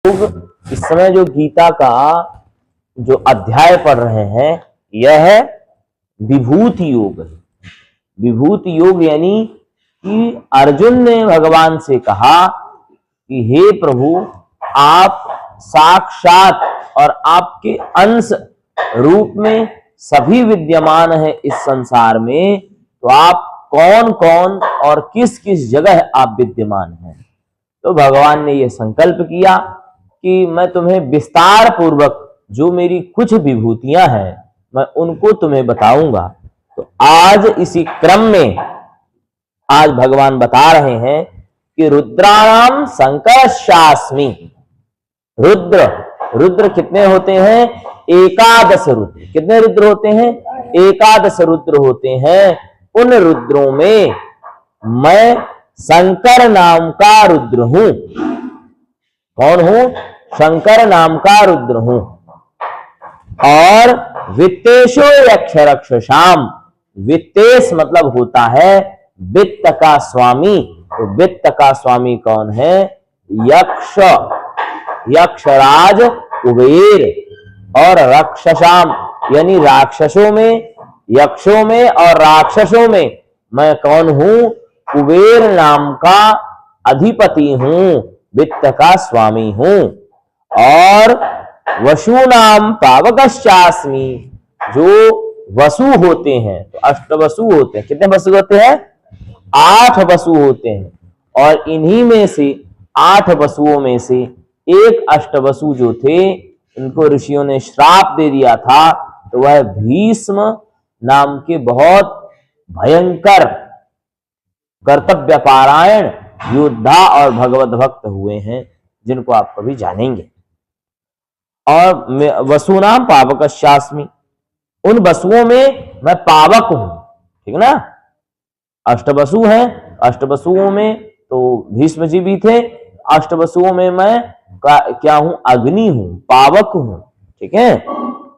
लोग इस समय जो गीता का जो अध्याय पढ़ रहे हैं यह है विभूति योग है। विभूति योग यानी कि अर्जुन ने भगवान से कहा कि हे प्रभु, आप साक्षात और आपके अंश रूप में सभी विद्यमान है इस संसार में, तो आप कौन कौन और किस किस जगह आप विद्यमान हैं। तो भगवान ने यह संकल्प किया कि मैं तुम्हें विस्तार पूर्वक जो मेरी कुछ विभूतियां हैं मैं उनको तुम्हें बताऊंगा। तो आज इसी क्रम में आज भगवान बता रहे हैं कि रुद्राणाम संकर्षास्मि। रुद्र कितने होते हैं? 11 रुद्र। कितने रुद्र होते हैं? 11 रुद्र होते हैं। उन रुद्रों में मैं शंकर नाम का रुद्र हूं। कौन हूं? शंकर नाम का रुद्र हूं। और वित्तेशो यक्ष रक्षसाम। वित्तेश मतलब होता है वित्त का स्वामी। तो वित्त का स्वामी कौन है? यक्षराज कुबेर। और रक्षसाम यानी राक्षसों में, यक्षों में और राक्षसों में मैं कौन हूं? कुबेर नाम का अधिपति हूं, वित्त का स्वामी हूं। और वसुनाम पावकश्चास्मि। जो वसु होते हैं, तो अष्टवसु होते हैं। कितने वसु होते हैं? 8 वसु होते हैं। और इन्हीं में से 8 वसुओं में से एक अष्टवसु जो थे, उनको ऋषियों ने श्राप दे दिया था। तो वह भीष्म नाम के बहुत भयंकर कर्तव्य पारायण योद्धा और भगवत भक्त हुए हैं, जिनको आप कभी जानेंगे। और वसुनाम पावकश्चास्मि। उन वसुओं में मैं पावक हूं। ठीक ना? अष्टवसु हैं, अष्टवसुओं में तो भीष्म जी भी थे। अष्टवसुओं में मैं क्या हूं? अग्नि हूं, पावक हूं। ठीक है?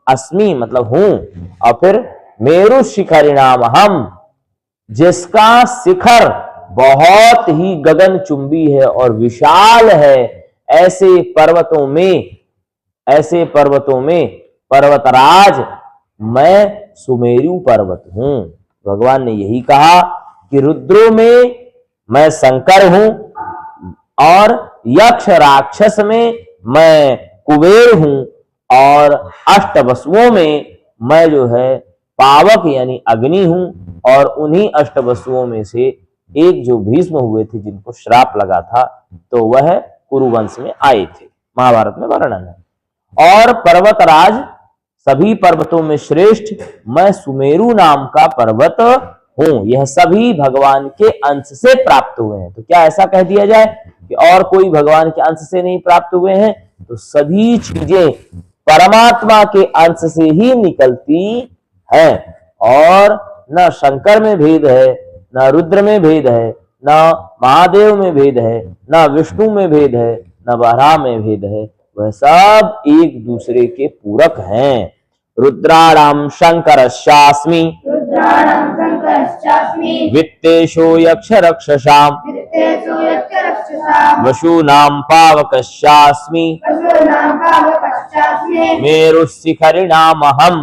अस्मि मतलब हूं। और फिर मेरु शिखरिणाम हम, जिसका शिखर बहुत ही गगनचुंबी है और विशाल है। ऐसे पर्वतों में पर्वतराज मैं सुमेरु पर्वत हूं। भगवान ने यही कहा कि रुद्रों में मैं शंकर हूं और यक्ष राक्षस में मैं कुबेर हूं और अष्टवसुओं में मैं जो है पावक यानी अग्नि हूं। और उन्हीं अष्टवसुओं में से एक जो भीष्म हुए थे, जिनको श्राप लगा था, तो वह कुरुवंश में आए थे। महाभारत में वर्णन है। और पर्वतराज सभी पर्वतों में श्रेष्ठ मैं सुमेरु नाम का पर्वत हूं। यह सभी भगवान के अंश से प्राप्त हुए हैं। तो क्या ऐसा कह दिया जाए कि और कोई भगवान के अंश से नहीं प्राप्त हुए हैं? तो सभी चीजें परमात्मा के अंश से ही निकलती हैं। और न शंकर में भेद है, न रुद्र में भेद है, न महादेव में भेद है, न विष्णु में भेद है, न वराह में भेद है। वह सब एक दूसरे के पूरक हैं। रुद्राणाम शंकरश्चास्मि। वित्तेषु यक्ष रक्षसाम। वसूनां पावकश्चास्मि। मेरुशिखरिणामहम्।